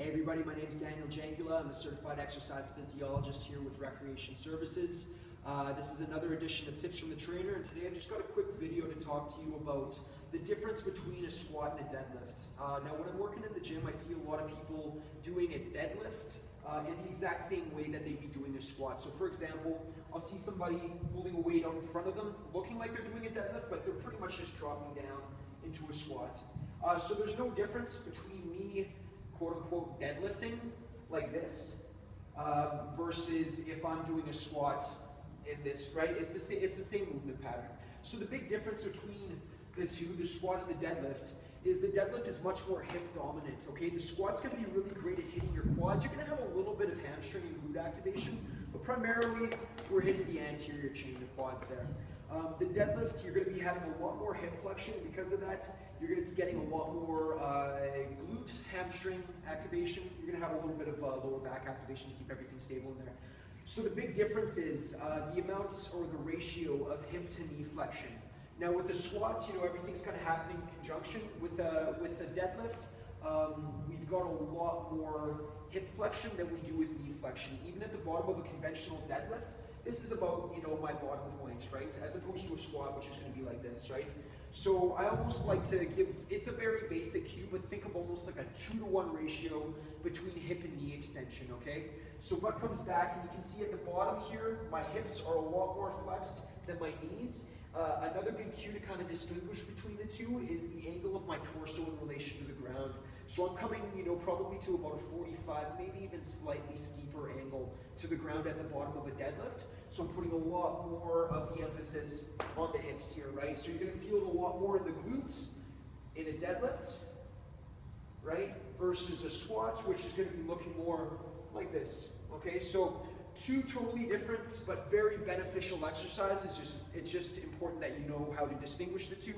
Hey everybody, my name is Daniel Jangula. I'm a certified exercise physiologist here with Recreation Services. This is another edition of Tips from the Trainer, and today I've just got a quick video to talk to you about the difference between a squat and a deadlift. Now when I'm working in the gym, I see a lot of people doing a deadlift in the exact same way that they'd be doing a squat. So for example, I'll see somebody holding a weight out in front of them, looking like they're doing a deadlift, but they're pretty much just dropping down into a squat. So there's no difference between me quote-unquote deadlifting like this versus if I'm doing a squat in this, right? It's the same movement pattern. So the big difference between the two, the squat and the deadlift, is the deadlift is much more hip dominant, okay? The squat's gonna be really great at hitting your quads. You're gonna have a little bit of hamstring and glute activation, but primarily we're hitting the anterior chain of quads there. The deadlift, you're going to be having a lot more hip flexion. Because of that, you're going to be getting a lot more glute, hamstring activation. You're going to have a little bit of lower back activation to keep everything stable in there. So the big difference is the amount or the ratio of hip to knee flexion. Now with the squats, you know, everything's kind of happening in conjunction. With the deadlift, we've got a lot more hip flexion than we do with knee flexion. Even at the bottom of a conventional deadlift, this is about, you know, my bottom point, right? As opposed to a squat, which is going to be like this, right? So I almost like to give, it's a very basic cue, but think of almost like a 2-to-1 ratio between hip and knee extension, okay? So butt comes back, and you can see at the bottom here, my hips are a lot more flexed than my knees. Another good cue to kind of distinguish between the two is the angle of my torso in relation to the ground. So I'm coming, you know, probably to about a 45, maybe even slightly steeper angle to the ground at the bottom of a deadlift. So I'm putting a lot more of the emphasis on the hips here, right? So you're going to feel it a lot more in the glutes in a deadlift, right? Versus a squat, which is going to be looking more like this, okay? So two totally different but very beneficial exercises. It's just important that you know how to distinguish the two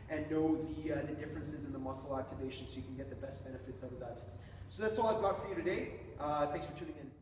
and know the differences in the muscle activation so you can get the best benefits out of that. So that's all I've got for you today. Thanks for tuning in.